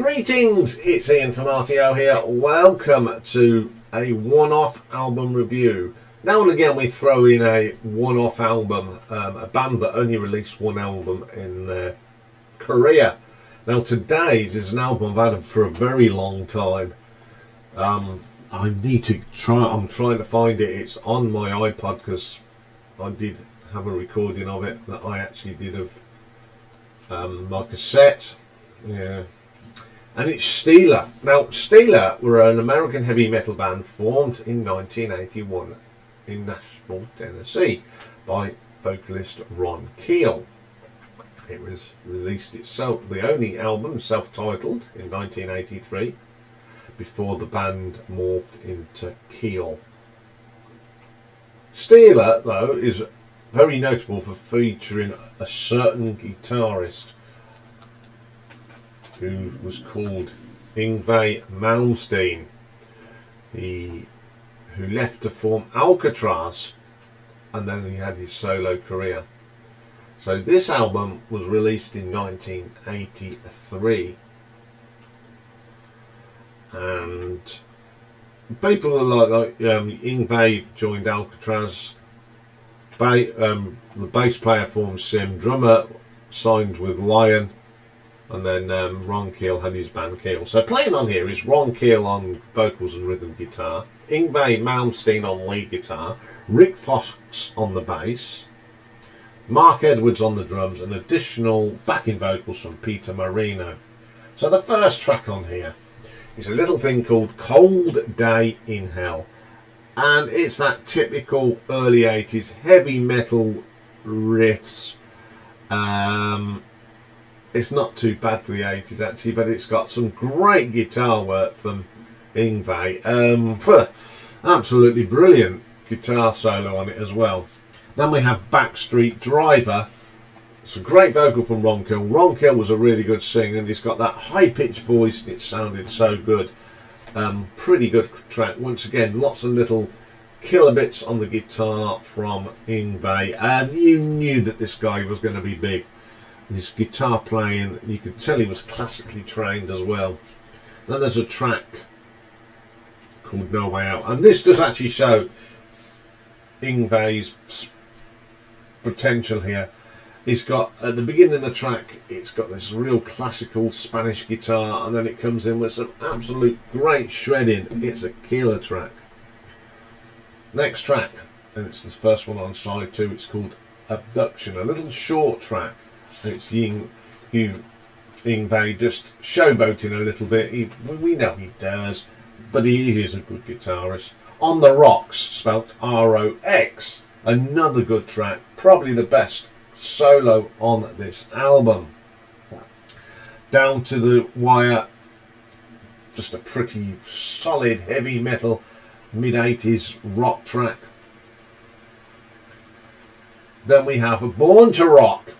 Greetings, it's Ian from RTO here. Welcome to a one-off album review. Now and again we throw in a one-off album, a band that only released one album in their career. Now today's is an album I've had for a very long time. I need to I'm trying to find it. It's on my iPod because I did have a recording of it that I actually did of my cassette. Yeah. And it's Steeler. Now, Steeler were an American heavy metal band formed in 1981 in Nashville, Tennessee by vocalist Ron Keel. It was released itself, the only album self-titled, in 1983 before the band morphed into Keel. Steeler, though, is very notable for featuring a certain guitarist who was called Yngwie Malmsteen, who left to form Alcatraz, and then he had his solo career. So this album was released in 1983, and people like Yngwie joined Alcatraz. The bass player formed Sim, drummer signed with Lion, and then Ron Keel had his band Keel. So playing on here is Ron Keel on vocals and rhythm guitar, Yngwie Malmsteen on lead guitar, Rick Fox on the bass, Mark Edwards on the drums, and additional backing vocals from Peter Marino. So the first track on here is a little thing called Cold Day in Hell, and it's that typical early 80s heavy metal riffs. It's not too bad for the 80s actually, but it's got some great guitar work from Yngwie. Absolutely brilliant guitar solo on it as well. Then we have Backseat Driver. It's a great vocal from Ron Keel. Ron Keel was a really good singer, and he's got that high-pitched voice, and it sounded so good. Pretty good track. Once again, lots of little killer bits on the guitar from Yngwie, and you knew that this guy was going to be big. His guitar playing, you could tell he was classically trained as well. Then there's a track called No Way Out, and this does actually show Yngwie's potential here. He's got, at the beginning of the track, it's got this real classical Spanish guitar, and then it comes in with some absolute great shredding. It's a killer track. Next track, and it's the first one on side 2, it's called Abduction, a little short track. It's Yngwie just showboating a little bit. We know he does, but he is a good guitarist. On the Rocks, spelt R-O-X, another good track, probably the best solo on this album. Down to the Wire, just a pretty solid heavy metal mid-80s rock track. Then we have Born to Rock.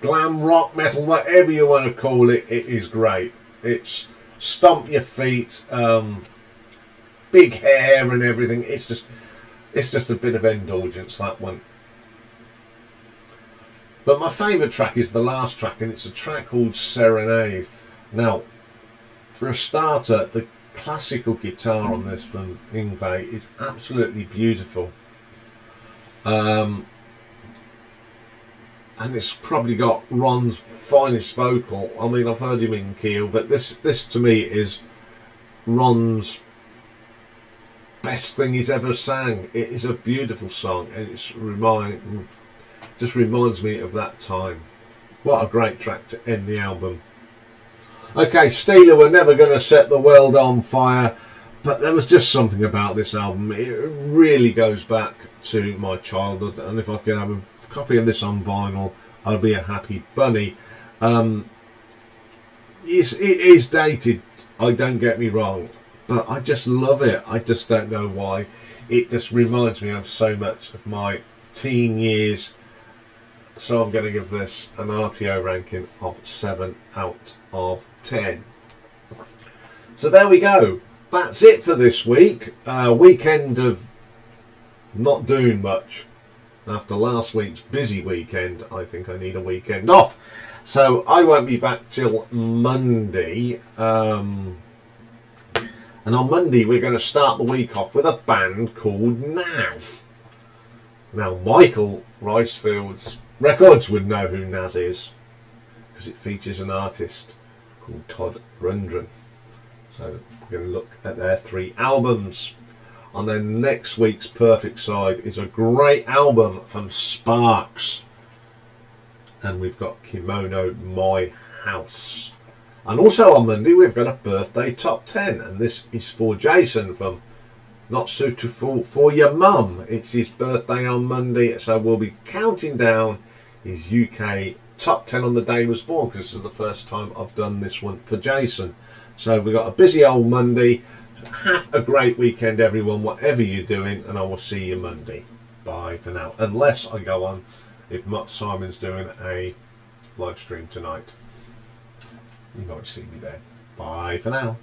Glam rock, metal, whatever you want to call it, it is great. It's stomp your feet, big hair and everything. It's just a bit of indulgence, that one. But my favourite track is the last track, and it's a track called Serenade. Now, for a starter, the classical guitar on this from Yngwie is absolutely beautiful. And it's probably got Ron's finest vocal. I mean, I've heard him in Keel, but this to me is Ron's best thing he's ever sang. It is a beautiful song, and just reminds me of that time. What a great track to end the album. Okay, Steeler were never going to set the world on fire, but there was just something about this album. It really goes back to my childhood, and if I could have a copy of this on vinyl, I'll be a happy bunny. It is dated, don't get me wrong, but I just love it. I just don't know why. It just reminds me of so much of my teen years. So I'm going to give this an RTO ranking of 7 out of 10. So there we go. That's it for this week. Weekend of not doing much. After last week's busy weekend, I think I need a weekend off. So I won't be back till Monday. And on Monday we're going to start the week off with a band called Naz. Now Michael Ricefield's Records would know who Naz is, because it features an artist called Todd Rundgren. So we're going to look at their 3 albums. And then next week's Perfect Side is a great album from Sparks. And we've got Kimono My House. And also on Monday we've got a birthday top 10. And this is for Jason from Not Suitable for Your Mum. It's his birthday on Monday. So we'll be counting down his UK top 10 on the day he was born. Because this is the first time I've done this one for Jason. So we've got a busy old Monday. Have a great weekend, everyone, whatever you're doing, and I will see you Monday. Bye for now. Unless I go on, if Matt Simon's doing a live stream tonight. You might see me there. Bye for now.